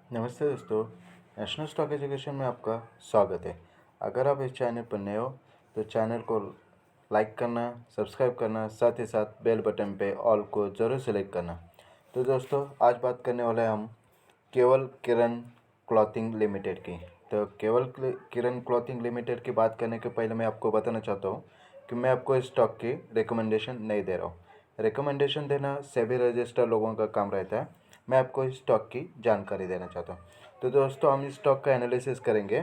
नमस्ते दोस्तों। National stock education में आपका स्वागत है। अगर आप इस चैनल पर नए हो तो चैनल को लाइक करना, सब्सक्राइब करना, साथ ही साथ बेल बटन पे ऑल को ज़रूर सेलेक्ट करना। तो दोस्तों, आज बात करने वाले हैं हम केवल किरण क्लॉथिंग लिमिटेड की। तो केवल किरण क्लॉथिंग लिमिटेड की बात करने के पहले मैं आपको बताना चाहता हूँ कि मैं आपको इस स्टॉक की रिकमेंडेशन नहीं दे रहा हूँ। रिकमेंडेशन देना सेबी रजिस्टर्ड लोगों का काम रहता है। मैं आपको इस स्टॉक की जानकारी देना चाहता हूँ। तो दोस्तों, हम इस स्टॉक का एनालिसिस करेंगे,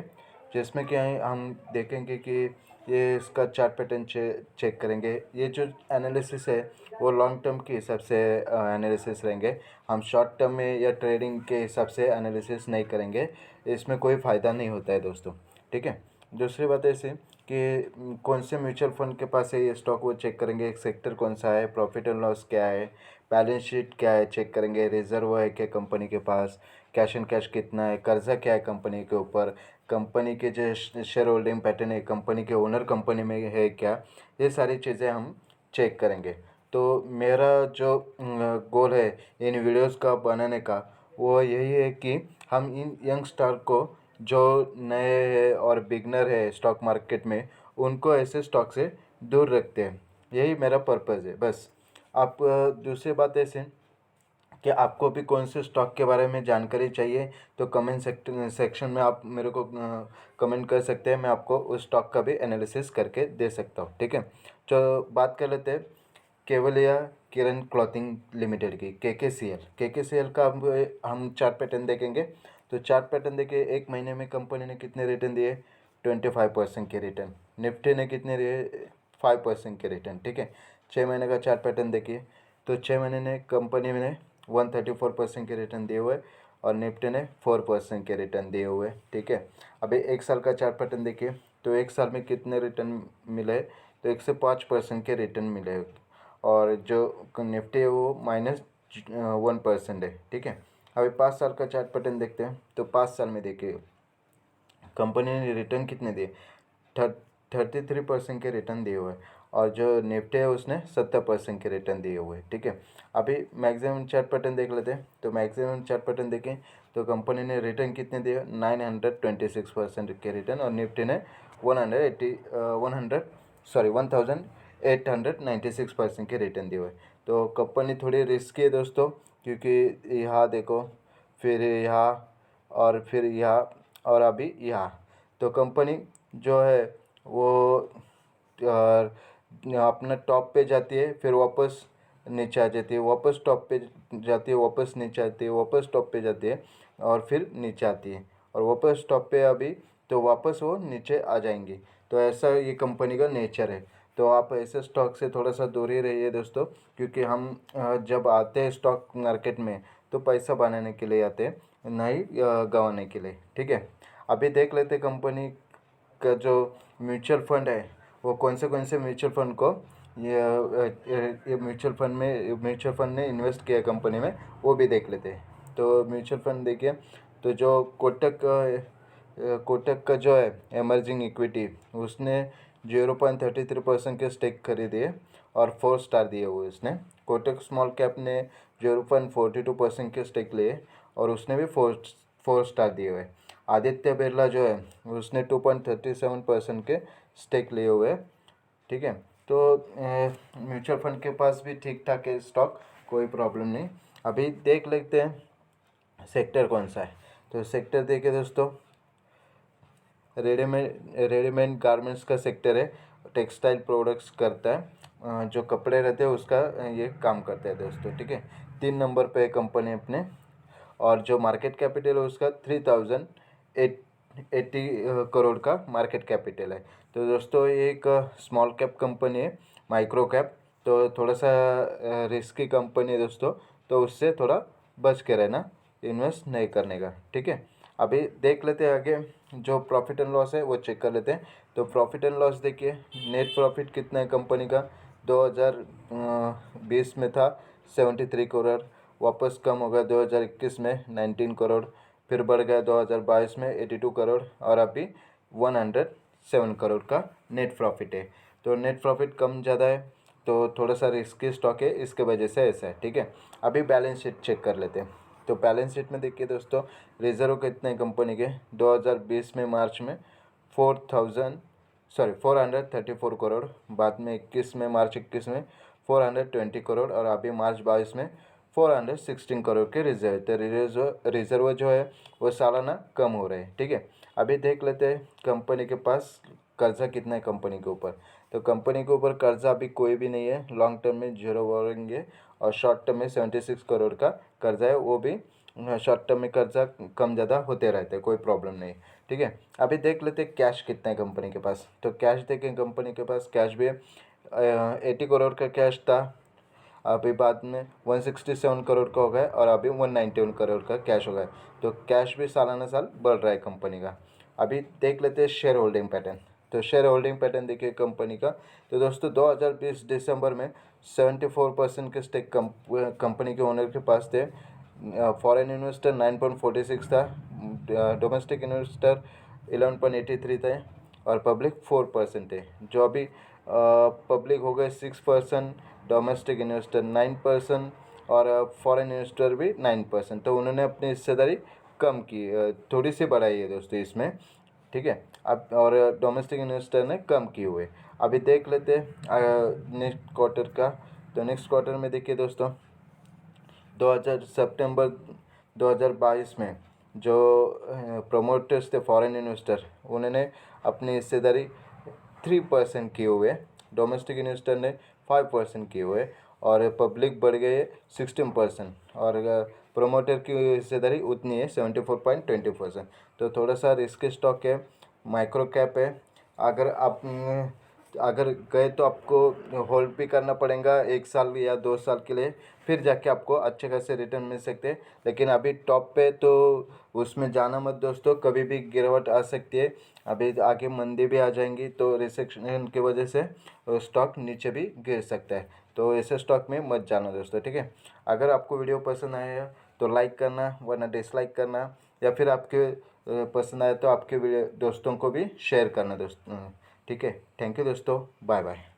जिसमें कि हम देखेंगे कि ये इसका चार्ट पैटर्न चेक करेंगे। ये जो एनालिसिस है वो लॉन्ग टर्म के हिसाब से एनालिसिस रहेंगे। हम शॉर्ट टर्म में या ट्रेडिंग के हिसाब से एनालिसिस नहीं करेंगे। इसमें कोई फ़ायदा नहीं होता है दोस्तों, ठीक है। दूसरी बात ऐसे कि कौन से म्यूचुअल फंड के पास है ये स्टॉक, वो चेक करेंगे। एक सेक्टर कौन सा है, प्रॉफिट एंड लॉस क्या है, बैलेंस शीट क्या है चेक करेंगे, रिजर्व है क्या कंपनी के पास, कैश एंड कैश कितना है, कर्जा क्या है कंपनी के ऊपर, कंपनी के जो शेयर होल्डिंग पैटर्न है, कंपनी के ओनर कंपनी में है क्या, ये सारी चीज़ें हम चेक करेंगे। तो मेरा जो गोल है इन वीडियोस का बनाने का, वो यही है कि हम इन यंग स्टार को जो नए है और बिगनर है स्टॉक मार्केट में, उनको ऐसे स्टॉक से दूर रखते हैं। यही मेरा पर्पज़ है बस। आप दूसरी बात ऐसे कि आपको भी कौन से स्टॉक के बारे में जानकारी चाहिए तो कमेंट सेक्शन में आप मेरे को कमेंट कर सकते हैं। मैं आपको उस स्टॉक का भी एनालिसिस करके दे सकता हूँ, ठीक है। तो बात कर लेते हैं केवलिया किरण क्लॉथिंग लिमिटेड की, के के सी एल का हम चार्ट पैटर्न देखेंगे। तो चार्ट पैटर्न देखिए, एक महीने में कंपनी ने कितने रिटर्न दिए, 25% के रिटर्न। निफ्टी ने कितने दिए, 5% के रिटर्न, ठीक है। 6 महीने का चार्ट पैटर्न देखिए, तो 6 महीने ने कंपनी ने 134% के रिटर्न दिए हुए और निफ्टी ने 4% के रिटर्न दिए हुए, ठीक है। अभी एक साल का चार्ट पैटर्न देखिए, तो एक साल में कितने रिटर्न मिले, तो 105% के रिटर्न मिले। और जो निफ्टी है वो -1% है, ठीक है। अभी 5 साल का चार्ट पैटर्न देखते हैं। तो 5 साल में देखिए कंपनी ने रिटर्न कितने दिए, 33% के रिटर्न दिए हुए, और जो निफ्टी है उसने 70% के रिटर्न दिए हुए, ठीक है। अभी मैक्सिमम चार्ट पैटर्न देख लेते हैं। तो मैक्सिमम चार्ट पैटर्न देखें तो कंपनी ने रिटर्न कितने दिए, 926% के रिटर्न, और निफ्टी ने 1896% के रिटर्न दिए हुए। तो कंपनी थोड़ी रिस्की है दोस्तों, क्योंकि यहाँ देखो, फिर यहाँ, और फिर यहाँ, और अभी यहाँ। तो कंपनी जो है वो अपना टॉप पे जाती है, फिर वापस नीचे आ जाती है, वापस टॉप पे जाती है, वापस नीचे आती है, वापस टॉप पे जाती है, और फिर नीचे आती है, और वापस टॉप पे अभी, तो वापस वो नीचे आ जाएंगी। तो ऐसा ये कंपनी का नेचर है। तो आप ऐसे स्टॉक से थोड़ा सा दूर ही रहिए दोस्तों, क्योंकि हम जब आते हैं स्टॉक मार्केट में तो पैसा बनाने के लिए आते हैं, नहीं गंवाने के लिए, ठीक है। अभी देख लेते कंपनी का जो म्यूचुअल फंड है वो कौन से म्यूचुअल फंड को ये म्यूचुअल फंड ने इन्वेस्ट किया कंपनी में, वो भी देख लेते हैं। तो म्यूचुअल फंड देखिए, तो जो कोटक का जो है एमर्जिंग इक्विटी, उसने 0.33% के स्टेक खरीदे और 4 स्टार दिए हुए उसने। कोटक स्मॉल कैप ने 0.42% के स्टेक लिए और उसने भी 4 स्टार दिए हुए। आदित्य बिरला जो है उसने 2.37% के स्टेक लिए हुए, ठीक है। तो म्यूचुअल फंड के पास भी ठीक ठाक है स्टॉक, कोई प्रॉब्लम नहीं। अभी देख लेते हैं सेक्टर कौन सा है। तो सेक्टर देखिए दोस्तों, रेडीमेड गारमेंट्स का सेक्टर है, टेक्सटाइल प्रोडक्ट्स करता है, जो कपड़े रहते हैं उसका ये काम करता है दोस्तों, ठीक है। 3 नंबर पे कंपनी अपने, और जो मार्केट कैपिटल है उसका 3080 करोड़ का मार्केट कैपिटल है। तो दोस्तों ये एक स्मॉल कैप कंपनी है, माइक्रो कैप, तो थोड़ा सा रिस्की कंपनी है दोस्तों। तो उससे थोड़ा बच के रहना, इन्वेस्ट नहीं करने का, ठीक है। अभी देख लेते हैं आगे, जो प्रॉफिट एंड लॉस है वो चेक कर लेते हैं। तो प्रॉफिट एंड लॉस देखिए, नेट प्रॉफिट कितना है कंपनी का, 2020 में था 73 करोड़, वापस कम हो गया 2021 में 19 करोड़, फिर बढ़ गया 2022 में 82 करोड़, और अभी 107 करोड़ का नेट प्रॉफिट है। तो नेट प्रॉफिट कम ज़्यादा है, तो थोड़ा सा रिस्की स्टॉक है, इसके वजह से ऐसा है, ठीक है। अभी बैलेंस शीट चेक कर लेते हैं। तो बैलेंस शीट में देखिए दोस्तों, रिजर्व कितने कंपनी के 2020 में मार्च में 434 करोड़, बाद में 21 में मार्च 21 में 420 करोड़ और अभी मार्च 22 में 416 करोड़ के रिजर्व। तो रिजर्व जो है वो सालाना कम हो रहे हैं। ठीक है, अभी देख लेते हैं कंपनी के पास कर्जा कितना है कंपनी के ऊपर। तो कंपनी के ऊपर कर्जा अभी कोई भी नहीं है, लॉन्ग टर्म में 0 बोरोइंग है और शॉर्ट टर्म में 76 करोड़ का कर्जा है, वो भी शॉर्ट टर्म में कर्जा कम ज़्यादा होते रहते हैं, कोई प्रॉब्लम नहीं। ठीक है, अभी देख लेते हैं कैश कितना है कंपनी के पास। तो कैश देखें, कंपनी के पास कैश भी 80 करोड़ का कैश था, अभी बाद में 167 करोड़ का हो गया और अभी 191 करोड़ का कैश हो गया। तो कैश भी सालाना साल बढ़ रहा है कंपनी का। अभी देख लेते हैं शेयर होल्डिंग पैटर्न। तो शेयर होल्डिंग पैटर्न देखिए कंपनी का। तो दोस्तों 2020 दिसंबर में 74% के स्टेक कंपनी के ओनर के पास थे। फॉरेन इन्वेस्टर 9.46 था, डोमेस्टिक इन्वेस्टर 11.83 थे और पब्लिक 4% थे। जो अभी पब्लिक हो गए 6%, डोमेस्टिक इन्वेस्टर 9% और फॉरेन इन्वेस्टर भी 9%। तो उन्होंने अपनी हिस्सेदारी कम की, थोड़ी सी बढ़ाई है दोस्तों इसमें। ठीक है, अब और डोमेस्टिक इन्वेस्टर ने कम किए हुए। अभी देख लेते हैं नेक्स्ट क्वार्टर का। तो नेक्स्ट क्वार्टर में देखिए दोस्तों, 2000 सितंबर 2022 में जो प्रमोटर्स थे फॉरेन इन्वेस्टर, उन्होंने अपनी हिस्सेदारी 3% किए हुए, डोमेस्टिक इन्वेस्टर ने 5% किए हुए और पब्लिक बढ़ गए 16% और प्रोमोटर की हिस्सेदारी उतनी है 74.20%। तो थोड़ा सा रिस्क स्टॉक है, माइक्रो कैप है। अगर गए तो आपको होल्ड भी करना पड़ेगा 1 साल या 2 साल के लिए, फिर जाके आपको अच्छे खासे रिटर्न मिल सकते हैं। लेकिन अभी टॉप पे तो उसमें जाना मत दोस्तों, कभी भी गिरावट आ सकती है। अभी आगे मंदी भी आ जाएंगी तो रिसेक्शन की वजह से स्टॉक नीचे भी गिर सकता है। तो ऐसे स्टॉक में मत जाना दोस्तों। ठीक है, अगर आपको वीडियो पसंद आया तो लाइक करना, वरना डिसलाइक करना, या फिर आपके पसंद आए तो आपके दोस्तों को भी शेयर करना दोस्तों। ठीक है, थैंक यू दोस्तों, बाय बाय।